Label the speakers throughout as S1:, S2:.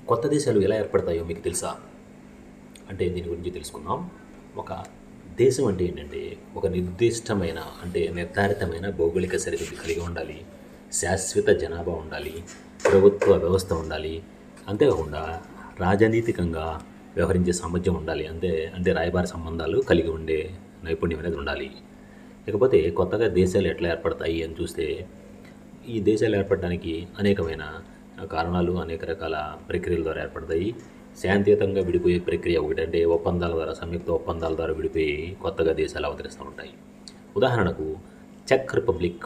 S1: కొత్త దేశాలు ఎలా ఏర్పడతాయో మీకు తెలుసా? అంటే దీని గురించి తెలుసుకుందాం. ఒక దేశం అంటే ఏంటంటే, ఒక నిర్దిష్టమైన అంటే నిర్ధారితమైన భౌగోళిక సరిహద్దు కలిగి ఉండాలి. శాశ్వత జనాభా ఉండాలి. ప్రభుత్వ వ్యవస్థ ఉండాలి. అంతేకాకుండా రాజనీతికంగా వ్యవహరించే సామర్థ్యం ఉండాలి. అంటే రాయబార సంబంధాలు కలిగి ఉండే నైపుణ్యం అనేది ఉండాలి. ఇకపోతే కొత్తగా దేశాలు ఎట్లా ఏర్పడతాయి అని చూస్తే, ఈ దేశాలు ఏర్పడడానికి అనేకమైన కారణాలు, అనేక రకాల ప్రక్రియల ద్వారా ఏర్పడతాయి. శాంతియుతంగా విడిపోయే ప్రక్రియ ఒకటి, అంటే ఒప్పందాల ద్వారా, సంయుక్త ఒప్పందాల ద్వారా విడిపోయి కొత్తగా దేశాలు అవతరిస్తూ ఉంటాయి. ఉదాహరణకు చెక్ రిపబ్లిక్,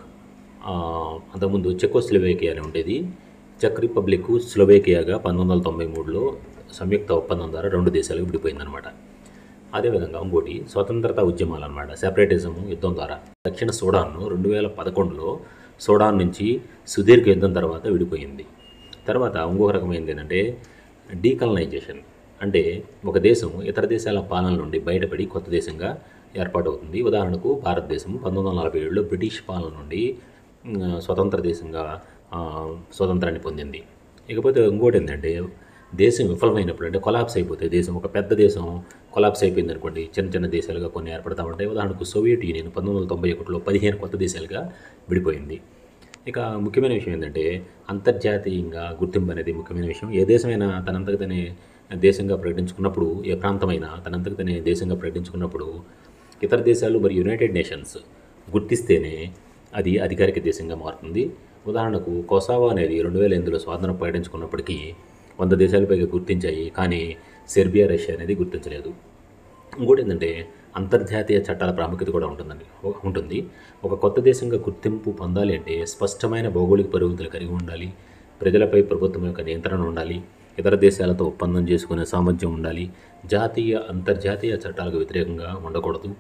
S1: అంతకుముందు చెకోస్లోవేకియా అని ఉండేది. చెక్ రిపబ్లిక్ స్లోవేకియాగా 1993లో సంయుక్త ఒప్పందం ద్వారా 2 దేశాలకు విడిపోయిందనమాట. అదేవిధంగా ఇంకోటి స్వతంత్రత ఉద్యమాలు అనమాట, సెపరేటిజం యుద్ధం ద్వారా దక్షిణ సూడాన్ను 2011లో సూడాన్ నుంచి సుదీర్ఘ యుద్ధం తర్వాత విడిపోయింది. తర్వాత ఇంకొక రకమైనది ఏంటంటే డీకలనైజేషన్, అంటే ఒక దేశం ఇతర దేశాల పాలన నుండి బయటపడి కొత్త దేశంగా ఏర్పాటవుతుంది. ఉదాహరణకు భారతదేశం 1947లో బ్రిటిష్ పాలన నుండి స్వతంత్ర దేశంగా స్వతంత్రాన్ని పొందింది. ఇకపోతే ఇంకోటి ఏంటంటే దేశం విఫలమైనప్పుడు, అంటే కొలాప్స్ అయిపోతే దేశం, ఒక పెద్ద దేశం కొలాప్స్ అయిపోయింది అనుకోండి, చిన్న చిన్న దేశాలుగా కొన్ని ఏర్పడతా ఉంటాయి. ఉదాహరణకు సోవియట్ యూనియన్ 1991లో 15 కొత్త దేశాలుగా విడిపోయింది. ఇక ముఖ్యమైన విషయం ఏంటంటే అంతర్జాతీయంగా గుర్తింపు అనేది ముఖ్యమైన విషయం. ఏ దేశమైనా తనంతకు తనే దేశంగా ప్రకటించుకున్నప్పుడు, ఏ ప్రాంతమైనా తనంతకు తనే దేశంగా ప్రకటించుకున్నప్పుడు ఇతర దేశాలు మరియు యునైటెడ్ నేషన్స్ గుర్తిస్తేనే అది అధికారిక దేశంగా మారుతుంది. ఉదాహరణకు కొసావో అనేది 2008లో స్వాతంత్రం ప్రకటించుకున్నప్పటికీ 100 దేశాల పైగా గుర్తించాయి, కానీ సెర్బియా, రష్యా అనేది గుర్తించలేదు. ఇంకోటి ఏంటంటే అంతర్జాతీయ చట్టాల ప్రాముఖ్యత కూడా ఉంటుంది. ఒక కొత్త దేశంగా గుర్తింపు పొందాలి అంటే స్పష్టమైన భౌగోళిక పరిమితులు కలిగి ఉండాలి. ప్రజలపై ప్రభుత్వం యొక్క నియంత్రణ ఉండాలి. ఇతర దేశాలతో ఒప్పందం చేసుకునే సామర్థ్యం ఉండాలి. జాతీయ, అంతర్జాతీయ చట్టాలకు వ్యతిరేకంగా ఉండకూడదు.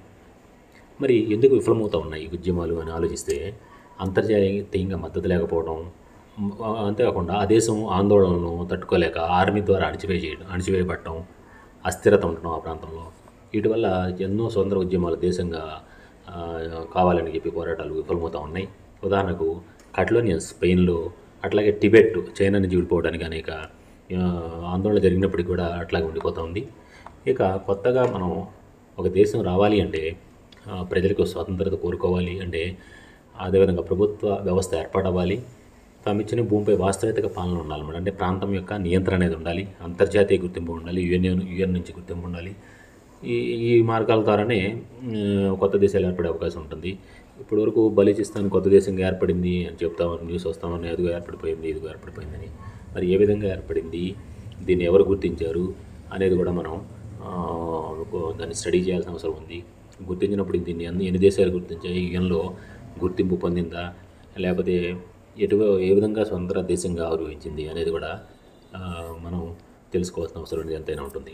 S1: మరి ఎందుకు విఫలమవుతూ ఉన్నాయి ఈ ఉద్యమాలు అని ఆలోచిస్తే, అంతర్జాతీయంగా మద్దతు లేకపోవడం, అంతేకాకుండా ఆ దేశం ఆందోళనలను తట్టుకోలేక ఆర్మీ ద్వారా అణిచివేయబడటం, అస్థిరత ఉండటం ఆ ప్రాంతంలో, వీటి వల్ల ఎన్నో స్వతంత్ర ఉద్యమాలు దేశంగా కావాలని చెప్పి పోరాటాలు విఫలమవుతూ ఉన్నాయి. ఉదాహరణకు కటలోనియన్ స్పెయిన్లో, అట్లాగే టిబెట్ చైనా నుంచి విడిపోవడానికి అనేక ఆందోళన జరిగినప్పటికీ కూడా అట్లాగే ఉండిపోతూ ఉంది. ఇక కొత్తగా మనం ఒక దేశం రావాలి అంటే ప్రజలకు స్వాతంత్రత కోరుకోవాలి, అంటే అదేవిధంగా ప్రభుత్వ వ్యవస్థ ఏర్పాటవ్వాలి, తామిచ్చిన భూమిపై వాస్తవిక పాలన ఉండాలన్నమాట. అంటే ప్రాంతం యొక్క నియంత్రణ అనేది ఉండాలి, అంతర్జాతీయ గుర్తింపు ఉండాలి, యుఎన్ నుంచి గుర్తింపు ఉండాలి. ఈ మార్గాల ద్వారానే కొత్త దేశాలు ఏర్పడే అవకాశం ఉంటుంది. ఇప్పటివరకు బలూచిస్తాన్ కొత్త దేశంగా ఏర్పడింది అని చెప్తామని న్యూస్ వస్తామని, అదిగో ఏర్పడిపోయిందని. మరి ఏ విధంగా ఏర్పడింది, దీన్ని ఎవరు గుర్తించారు అనేది కూడా మనం దాన్ని స్టడీ చేయాల్సిన అవసరం ఉంది. గుర్తించినప్పుడు దీన్ని ఎన్ని దేశాలు గుర్తించాయి, యుఎన్లో గుర్తింపు పొందిందా, లేకపోతే ఏ విధంగా స్వతంత్ర దేశంగా ఆవిర్భవించింది అనేది కూడా మనం తెలుసుకోవాల్సిన అవసరం ఎంతైనా ఉంటుంది.